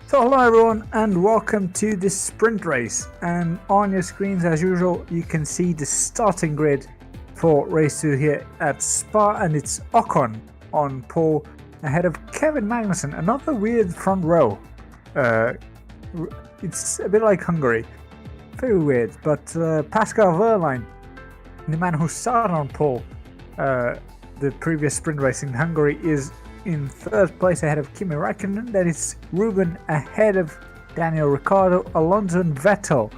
So hello everyone and welcome to this sprint race, and on your screens as usual you can see the starting grid for race 2 here at Spa, and it's Ocon on pole ahead of Kevin Magnussen. Another weird front row. It's a bit like Hungary, very weird, but Pascal Wehrlein, the man who started on pole the previous sprint race in Hungary, is in third place ahead of Kimi Räikkönen. Then it's Ruben ahead of Daniel Ricciardo, Alonso and Vettel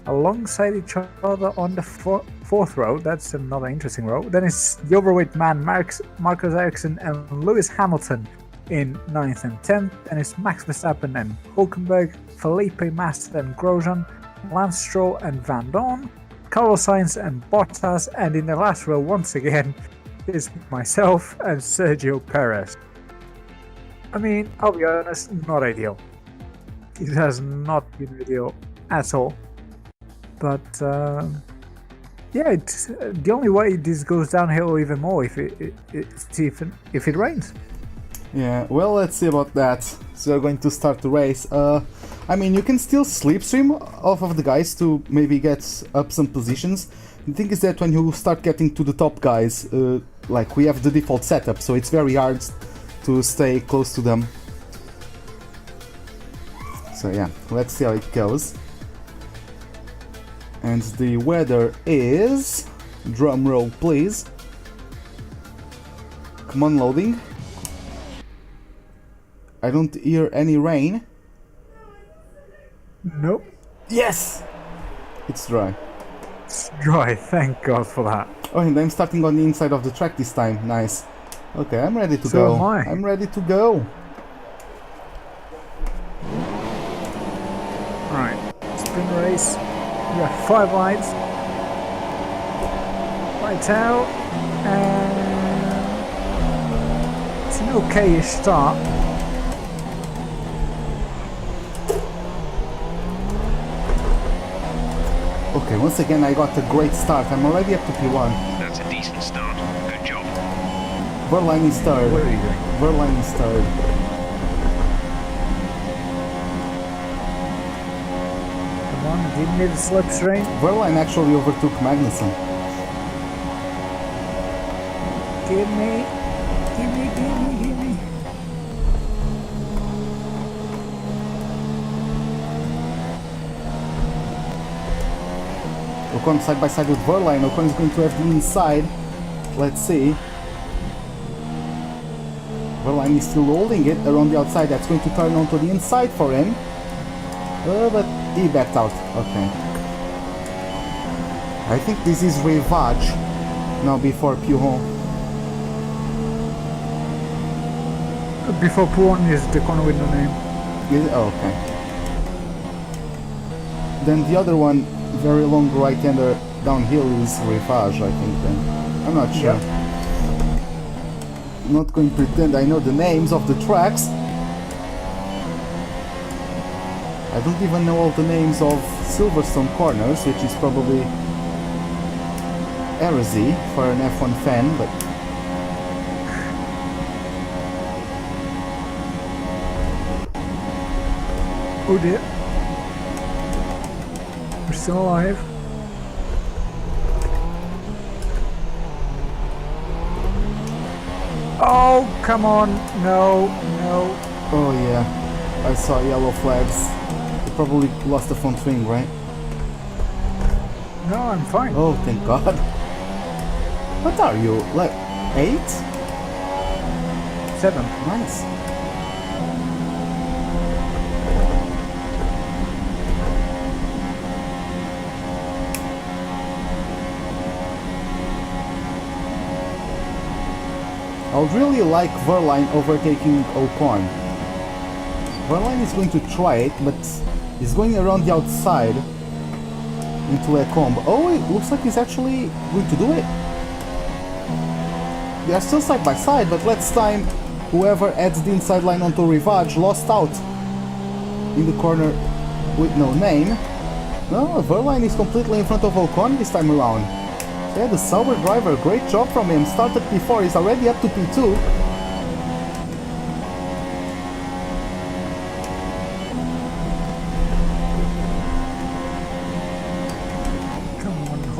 alongside each other on the fourth row. That's another interesting row. Then it's the overweight man Marcus Ericsson and Lewis Hamilton in 9th and 10th. And it's Max Verstappen and Hulkenberg, Felipe Massa and Grosjean, Lance Stroll and Van Dorn, Carlos Sainz and Bottas, and in the last row once again is myself and Sergio Perez. I mean, I'll be honest, not ideal. It has not been ideal at all. But yeah, it's the only way this goes downhill even more if it rains. Yeah, well, let's see about that. So we're going to start the race. I mean, you can still slipstream off of the guys to maybe get up some positions. The thing is that when you start getting to the top guys, like we have the default setup, so it's very hard to stay close to them. So yeah, let's see how it goes. And the weather is... drum roll please. Come on, loading. I don't hear any rain. Nope. Yes! It's dry. It's dry, thank God for that. Oh, and I'm starting on the inside of the track this time. Nice. Okay, I'm ready to So go. am I. I'm ready to go. Alright, sprint race. We have 5 lights. Lights out. And it's an okay-ish start. Okay, once again I got a great start. I'm already up to P1. That's a decent start. Good job. Wehrlein is third. What are you doing? Wehrlein is third. Come on, give me the slipstream. Wehrlein actually overtook Magnussen. Give me. Ocon side by side with Wehrlein. Ocon is going to have the inside. Let's see. Wehrlein is still holding it around the outside. That's going to turn onto the inside for him. But he backed out. Okay. I think this is Rivage now before Pujon. Before Puon is the corner with no name. Oh, okay. Then the other one, very long right-hander downhill, is Rivage, I think. Then I'm not sure. Yep. I'm not going to pretend I know the names of the tracks. I don't even know all the names of Silverstone corners, which is probably heresy for an F1 fan, but Oh dear. We're still alive. Oh, come on. No. oh yeah, I saw yellow flags. You probably lost the front wing, right? No, I'm fine. Oh, thank God. What are you, like 8? 7. Nice. I would really like Wehrlein overtaking Ocon. Wehrlein is going to try it, but he's going around the outside into a comb. Oh, it looks like he's actually going to do it. They are still side by side, but last time whoever adds the inside line onto Rivage lost out in the corner with no name. No, Wehrlein is completely in front of Ocon this time around. Yeah, the Sauber driver, great job from him. Started P4, he's already up to P2.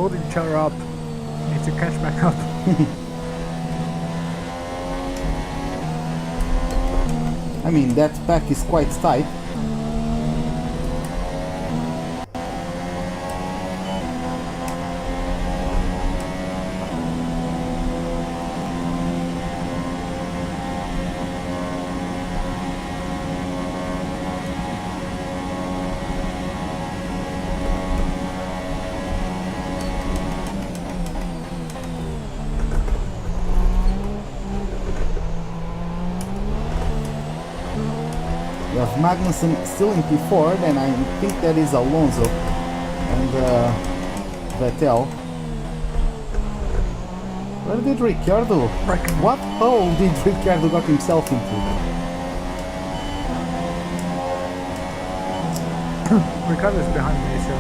holding each other up. Need to catch back up. I mean, that pack is quite tight. We have Magnussen still in P4, then I think that is Alonso and Vettel. Where did Ricciardo? What hole did Ricciardo got himself into? Ricardo's behind me, so...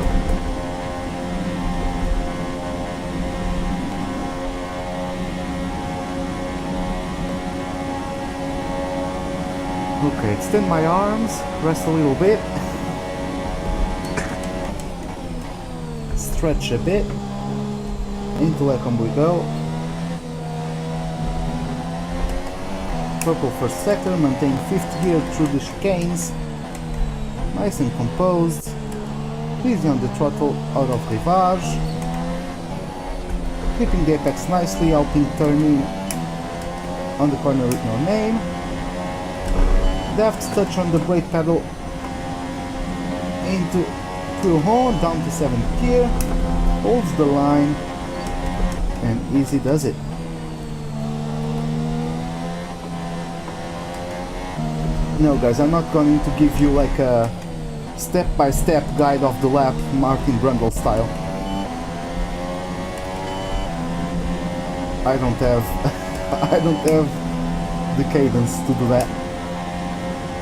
Okay, extend my arms, rest a little bit, stretch a bit, into Lecom we go. Purple first sector, maintain 5th gear through the chicanes, nice and composed, easy on the throttle out of rivage, keeping the apex nicely, helping turning on the corner with no name. Deft touch on the brake pedal into cruise horn, down to 7th gear, holds the line, and easy does it. No guys, I'm not going to give you like a step-by-step guide of the lap Martin Brundle style. I don't have I don't have the cadence to do that.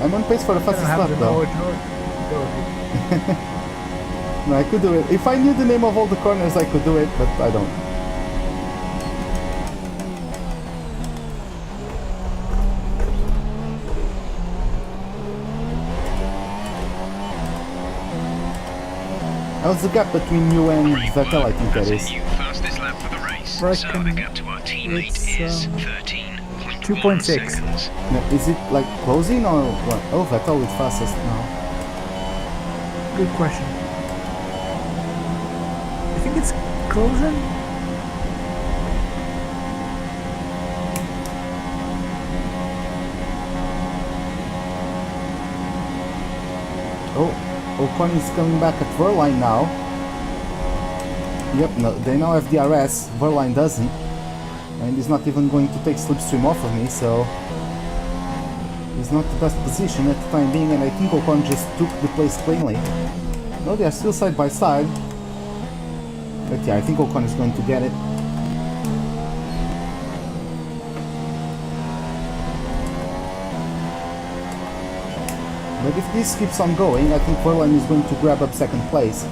I'm on pace for the fastest lap though. No, I could do it. If I knew the name of all the corners I could do it, but I don't. How's the gap between you and Vettel? I think that is. New fastest lap for the race. Right, So the gap to our teammate is 13.1 2.6. seconds. Now, is it like closing or what? Oh, Vettel is fastest now. Good question. I think it's closing. Oh, Ocon is coming back at Verline now. Yep, no, they now have DRS, Verline doesn't. And he's not even going to take slipstream off of me, so... he's not the best position at the time being, and I think Ocon just took the place cleanly. No, they are still side by side. But yeah, I think Ocon is going to get it. But if this keeps on going, I think Verline is going to grab up second place.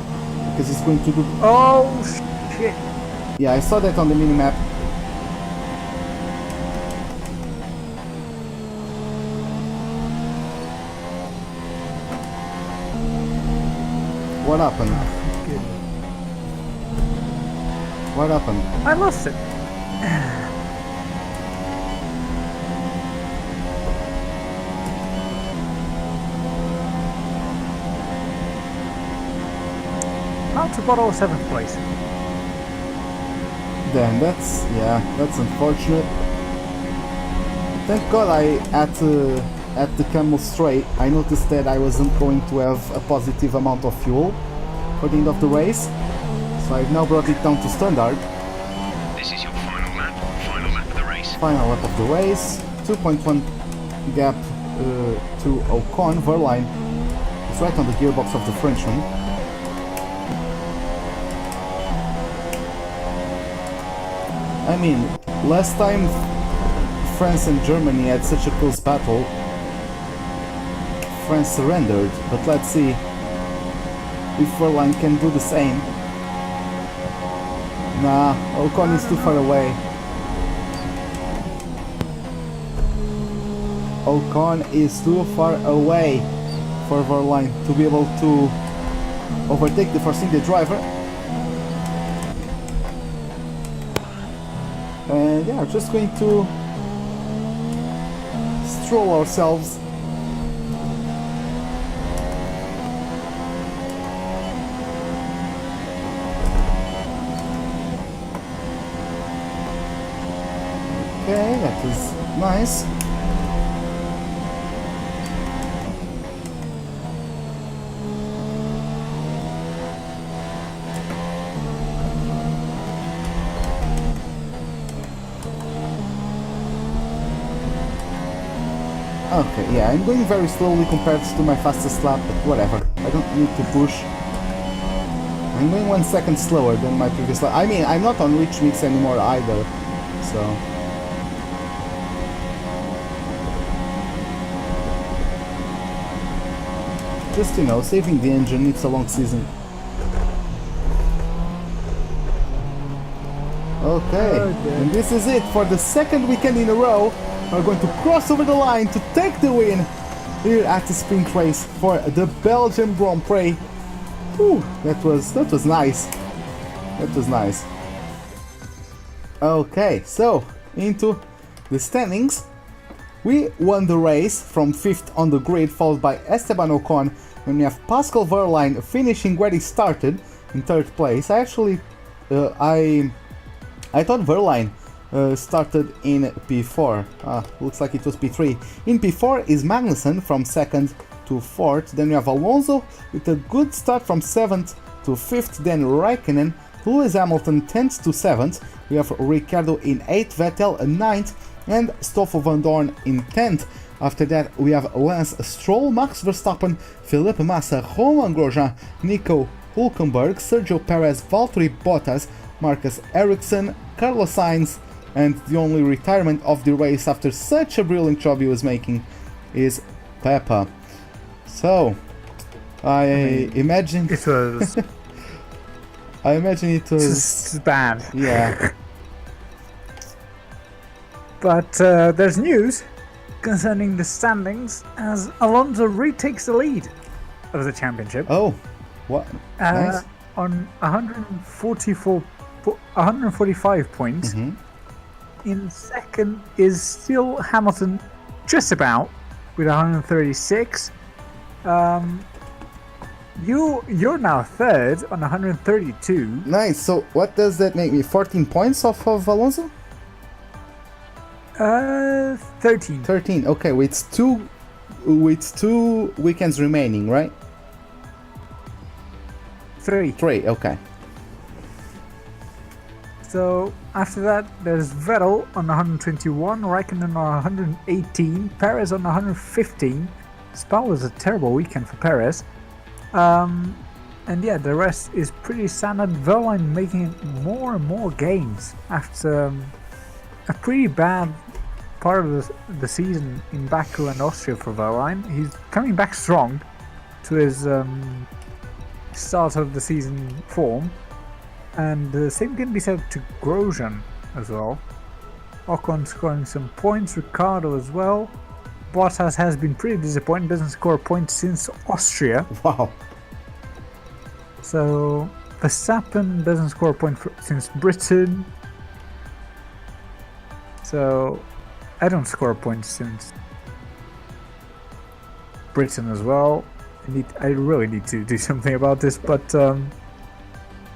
Because he's going to do... Oh, shit. Yeah, I saw that on the minimap. What happened? What happened? I lost it. Out to bottle 7th place. Then that's, yeah, that's unfortunate. Thank God at the Camel Straight I noticed that I wasn't going to have a positive amount of fuel for the end of the race. So I've now brought it down to standard. This is your final lap of the race. Final lap of the race. 2.1 gap to Ocon. Verline is right on the gearbox of the Frenchman. I mean, last time France and Germany had such a close battle, France surrendered, but let's see if Verline can do the same. Nah, Ocon is too far away. Ocon is too far away for Verline to be able to overtake the Force India driver. And yeah, just going to stroll ourselves. Okay, that is nice. Okay, yeah, I'm going very slowly compared to my fastest lap, but whatever. I don't need to push. I'm going 1 second slower than my previous lap. I mean, I'm not on rich mix anymore either, so... Just, you know, saving the engine, it's a long season. Okay, and this is it for the second weekend in a row. We're going to cross over the line to take the win here at the sprint race for the Belgium Grand Prix. Whew, that was nice. That was nice. Okay, so into the standings. We won the race from 5th on the grid, followed by Esteban Ocon, and we have Pascal Wehrlein finishing where he started in 3rd place. I actually, I thought Wehrlein started in P4. Looks like it was P3. In P4 is Magnussen from 2nd to 4th. Then we have Alonso with a good start from 7th to 5th. Then Raikkonen, Lewis Hamilton 10th to 7th. We have Ricciardo in 8th, Vettel in 9th, and Stoffel van Dorn in 10th. After that we have Lance Stroll, Max Verstappen, Felipe Massa, Romain Grosjean, Nico Hülkenberg, Sergio Perez, Valtteri Bottas, Marcus Ericsson, Carlos Sainz, and the only retirement of the race after such a brilliant job he was making is Peppa. So, I imagine it was. I imagine it was bad. Yeah. But there's news concerning the standings as Alonso retakes the lead of the championship. Oh, what? Nice. On 145 points. Mm-hmm. In 2nd is still Hamilton, just about, with 136. You're now 3rd on 132. Nice. So what does that make me? 14 points off of Alonso? 13. 13. Okay, with two weekends remaining, right? 3. 3. Okay. So after that, there's Vettel on 121, Raikkonen on 118, Perez on 115. Spa was a terrible weekend for Perez. And yeah, the rest is pretty standard. Wehrlein making more and more gains after a pretty bad part of the season in Baku and Austria for Wehrlein. He's coming back strong to his start of the season form. And the same can be said to Grosjean as well. Ocon scoring some points, Ricciardo as well. Bottas has been pretty disappointing, doesn't score a point since Austria. Wow. So Verstappen doesn't score a point since Britain. So I don't score a point since Britain as well. I really need to do something about this, but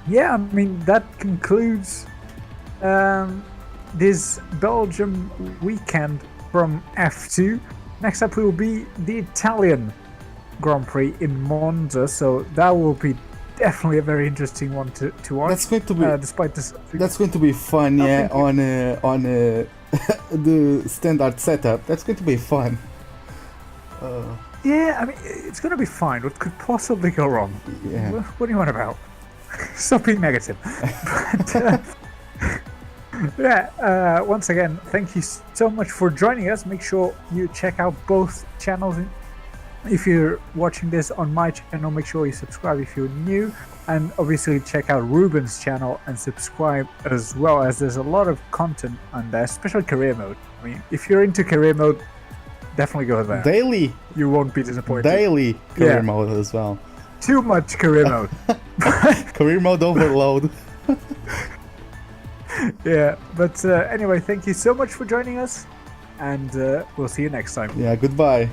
yeah, I mean, that concludes this Belgium weekend from F2. Next up will be the Italian Grand Prix in Monza, so that will be definitely a very interesting one to watch. That's going to be despite this. That's going to be fun, yeah. On the standard setup, that's going to be fun. Yeah, I mean, it's going to be fine. What could possibly go wrong? Yeah. What do you want about? Stop being negative. But, yeah, once again, thank you so much for joining us. Make sure you check out both channels. If you're watching this on my channel, make sure you subscribe if you're new. And obviously check out Ruben's channel and subscribe as well, as there's a lot of content on there, especially career mode. I mean, if you're into career mode, definitely go there. Daily. You won't be disappointed. Daily career mode as well. Too much career mode. Career mode overload. Yeah, but anyway, thank you so much for joining us, and we'll see you next time. Yeah, goodbye.